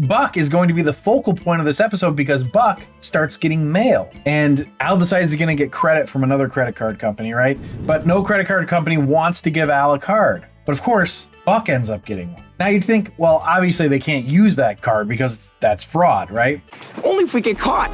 Buck is going to be the focal point of this episode because Buck starts getting mail. And Al decides he's going to get credit from another credit card company, right? But no credit card company wants to give Al a card. But of course, Buck ends up getting one. Now you'd think, well, obviously they can't use that card because that's fraud, right? Only if we get caught.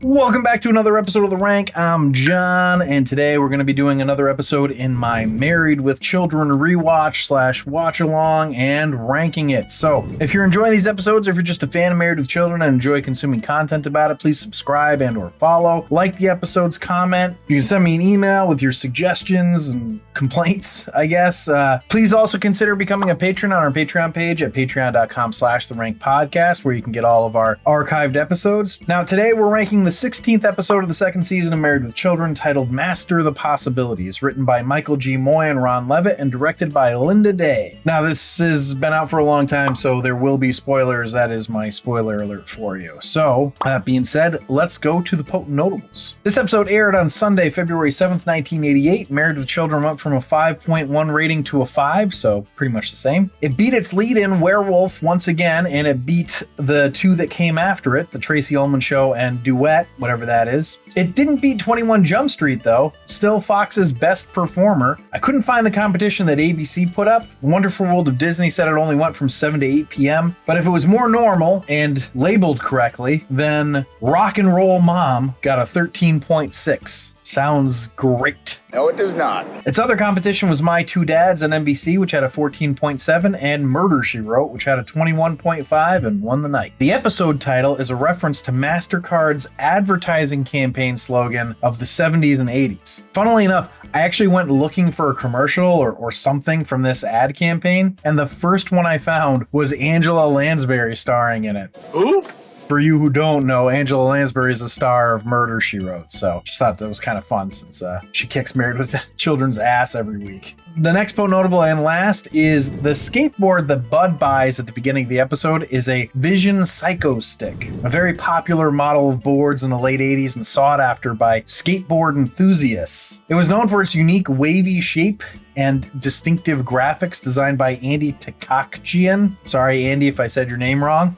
Welcome back to another episode of The Rank. I'm John, and today we're going to be doing another episode in my Married with Children rewatch / watch along and ranking it. So if you're enjoying these episodes, or if you're just a fan of Married with Children and enjoy consuming content about it, please subscribe and or follow. Like the episodes, comment. You can send me an email with your suggestions and complaints, I guess. Please also consider becoming a patron on our Patreon page at patreon.com/TheRankPodcast, where you can get all of our archived episodes. Now today we're ranking the 16th episode of the second season of Married with Children, titled Master the Possibilities, written by Michael G. Moy and Ron Levitt and directed by Linda Day. Now this has been out for a long time, so there will be spoilers. That is my spoiler alert for you. So that being said, let's go to the potent notables. This episode aired on Sunday, February 7th, 1988. Married with Children went from a 5.1 rating to a 5, so pretty much the same. It beat its lead-in Werewolf once again, and it beat the two that came after it, The Tracy Ullman Show and Duet, whatever that is. It didn't beat 21 Jump Street though, still Fox's best performer. I couldn't find the competition that ABC put up. Wonderful World of Disney said it only went from 7 to 8 p.m. But if it was more normal and labeled correctly, then Rock and Roll Mom got a 13.6. Sounds great. No, it does not. Its other competition was My Two Dads on NBC, which had a 14.7, and Murder, She Wrote, which had a 21.5 and won the night. The episode title is a reference to MasterCard's advertising campaign slogan of the 70s and 80s. Funnily enough, I actually went looking for a commercial or something from this ad campaign, and the first one I found was Angela Lansbury starring in it. Who? For you who don't know, Angela Lansbury is the star of Murder, She Wrote, so just thought that was kind of fun since she kicks Married with Children's ass every week. The next notable and last is the skateboard that Bud buys at the beginning of the episode is a Vision Psycho Stick, a very popular model of boards in the late 80s and sought after by skateboard enthusiasts. It was known for its unique wavy shape and distinctive graphics designed by Andy Takakjian. Sorry, Andy, if I said your name wrong.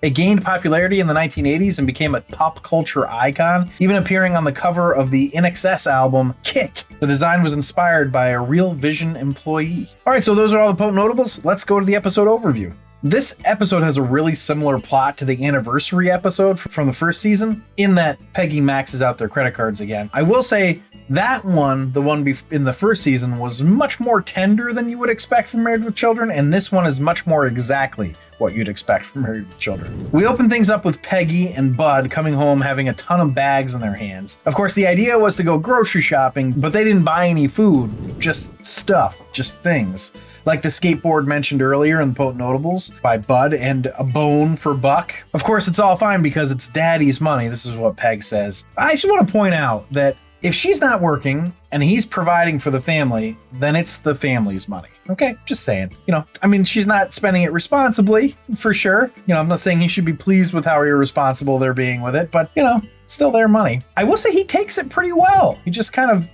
It gained popularity in the 1980s and became a pop culture icon, even appearing on the cover of the INXS album Kick. The design was inspired by a Real Vision employee. All right, so those are all the potent notables. Let's go to the episode overview. This episode has a really similar plot to the anniversary episode from the first season, in that Peggy maxes out their credit cards again. I will say that one, the one in the first season, was much more tender than you would expect from Married with Children, and this one is much more exactly what you'd expect from Married with Children. We open things up with Peggy and Bud coming home having a ton of bags in their hands. Of course, the idea was to go grocery shopping, but they didn't buy any food, just stuff, just things. Like the skateboard mentioned earlier in the Potent Notables by Bud, and a bone for Buck. Of course, it's all fine because it's Daddy's money. This is what Peg says. I just want to point out that if she's not working and he's providing for the family, then it's the family's money. Okay, just saying. I mean, she's not spending it responsibly, for sure. I'm not saying he should be pleased with how irresponsible they're being with it, but, it's still their money. I will say he takes it pretty well. He just kind of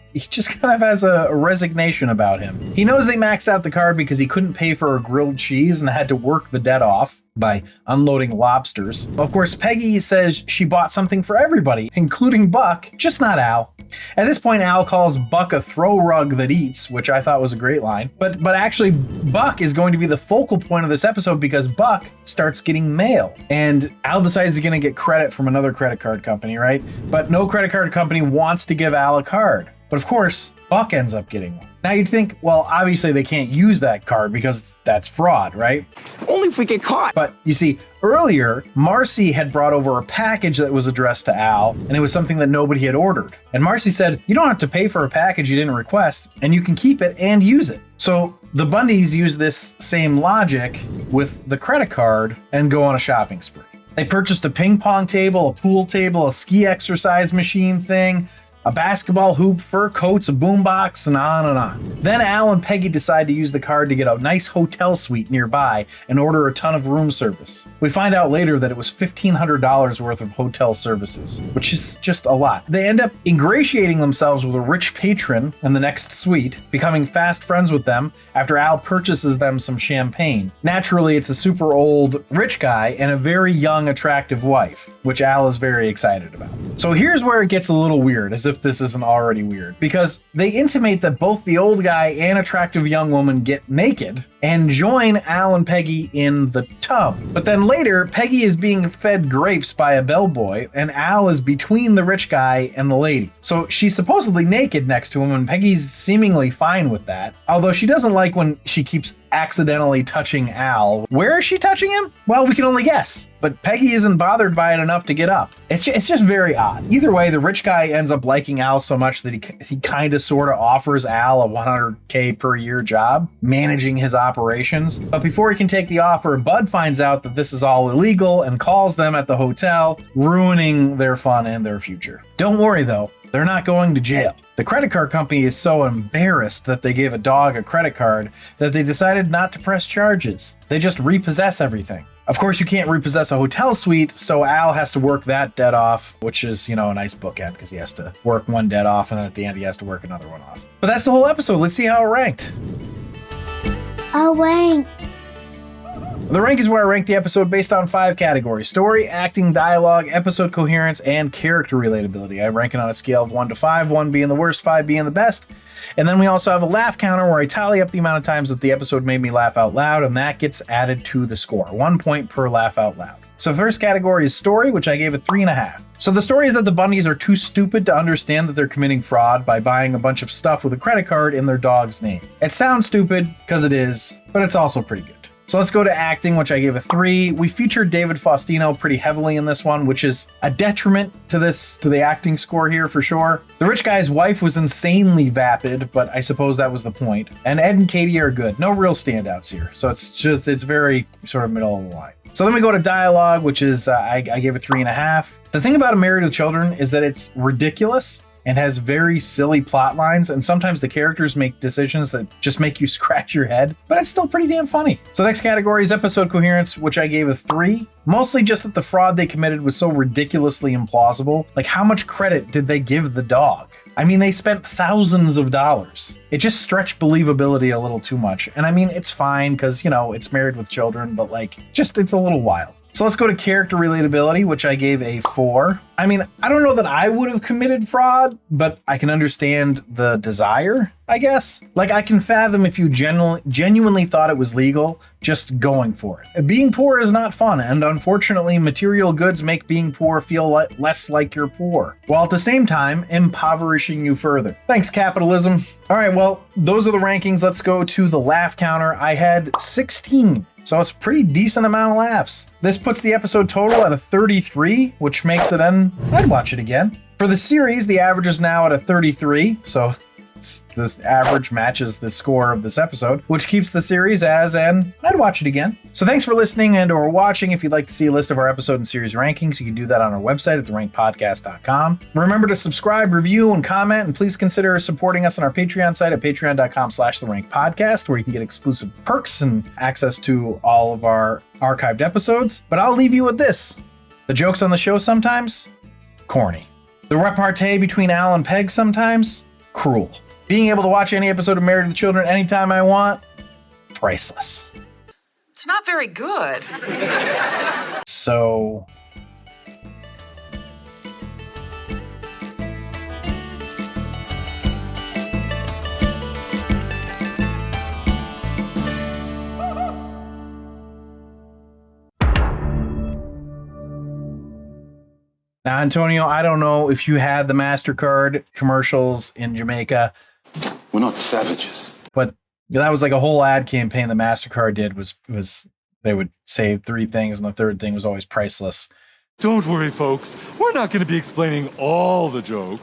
has a resignation about him. He knows they maxed out the card because he couldn't pay for a grilled cheese and had to work the debt off by unloading lobsters. Of course, Peggy says she bought something for everybody, including Buck, just not Al. At this point, Al calls Buck a throw rug that eats, which I thought was a great line. But actually, Buck is going to be the focal point of this episode because Buck starts getting mail. And Al decides he's going to get credit from another credit card company, right? But no credit card company wants to give Al a card. But of course, Buck ends up getting one. Now you'd think, well, obviously they can't use that card because that's fraud, right? Only if we get caught. But you see, earlier, Marcy had brought over a package that was addressed to Al, and it was something that nobody had ordered. And Marcy said, you don't have to pay for a package you didn't request, and you can keep it and use it. So the Bundys use this same logic with the credit card and go on a shopping spree. They purchased a ping pong table, a pool table, a ski exercise machine thing, a basketball hoop, fur coats, a boombox, and on and on. Then Al and Peggy decide to use the card to get a nice hotel suite nearby and order a ton of room service. We find out later that it was $1,500 worth of hotel services, which is just a lot. They end up ingratiating themselves with a rich patron in the next suite, becoming fast friends with them after Al purchases them some champagne. Naturally, it's a super old rich guy and a very young, attractive wife, which Al is very excited about. So here's where it gets a little weird, as if this isn't already weird, because they intimate that both the old guy and attractive young woman get naked and join Al and Peggy in the tub. But then later, Peggy is being fed grapes by a bellboy, and Al is between the rich guy and the lady. So she's supposedly naked next to him, and Peggy's seemingly fine with that. Although she doesn't like when she keeps accidentally touching Al. Where is she touching him? Well, we can only guess. But Peggy isn't bothered by it enough to get up. It's just very odd. Either way, the rich guy ends up liking Al so much that he kind of sort of offers Al a $100K per year job managing his operations. But before he can take the offer, Bud finds out that this is all illegal and calls them at the hotel, ruining their fun and their future. Don't worry though, they're not going to jail. The credit card company is so embarrassed that they gave a dog a credit card that they decided not to press charges. They just repossess everything. Of course, you can't repossess a hotel suite, so Al has to work that debt off, which is, a nice bookend because he has to work one debt off and then at the end he has to work another one off. But that's the whole episode. Let's see how it ranked. Oh, rank. The rank is where I rank the episode based on 5 categories: story, acting, dialogue, episode coherence, and character relatability. I rank it on a scale of 1 to 5, 1 being the worst, 5 being the best. And then we also have a laugh counter where I tally up the amount of times that the episode made me laugh out loud, and that gets added to the score. 1 point per laugh out loud. So first category is story, which I gave a 3.5. So the story is that the Bundys are too stupid to understand that they're committing fraud by buying a bunch of stuff with a credit card in their dog's name. It sounds stupid, because it is, but it's also pretty good. So let's go to acting, which I gave a 3. We featured David Faustino pretty heavily in this one, which is a detriment to the acting score here for sure. The rich guy's wife was insanely vapid, but I suppose that was the point. And Ed and Katie are good. No real standouts here. So it's very sort of middle of the line. So then we go to dialogue, which is, I gave a 3.5. The thing about A Married with Children is that it's ridiculous and has very silly plot lines, and sometimes the characters make decisions that just make you scratch your head, but it's still pretty damn funny. So next category is episode coherence, which I gave a 3. Mostly just that the fraud they committed was so ridiculously implausible. Like, how much credit did they give the dog? I mean, they spent thousands of dollars. It just stretched believability a little too much. And I mean, it's fine because, it's Married with Children, but it's a little wild. So let's go to character relatability, which I gave a 4. I mean, I don't know that I would have committed fraud, but I can understand the desire, I guess. I can fathom if you genuinely thought it was legal, just going for it. Being poor is not fun, and unfortunately, material goods make being poor feel less like you're poor, while at the same time, impoverishing you further. Thanks, capitalism. All right, well, those are the rankings. Let's go to the laugh counter. I had 16. So it's a pretty decent amount of laughs. This puts the episode total at a 33, which makes it I'd watch it again. For the series, the average is now at a 33, so this average matches the score of this episode, which keeps the series as I'd watch it again. So thanks for listening and or watching. If you'd like to see a list of our episode and series rankings, you can do that on our website at therankedpodcast.com. Remember to subscribe, review, and comment, and please consider supporting us on our Patreon site at patreon.com/therankedpodcast, where you can get exclusive perks and access to all of our archived episodes. But I'll leave you with this. The jokes on the show sometimes, corny. The repartee between Al and Peg sometimes, cruel. Being able to watch any episode of Married with Children anytime I want, priceless. It's not very good. So... Now, Antonio, I don't know if you had the MasterCard commercials in Jamaica. We're not savages. But that was like a whole ad campaign the MasterCard did was they would say 3 things and the third thing was always priceless. Don't worry, folks. We're not going to be explaining all the jokes.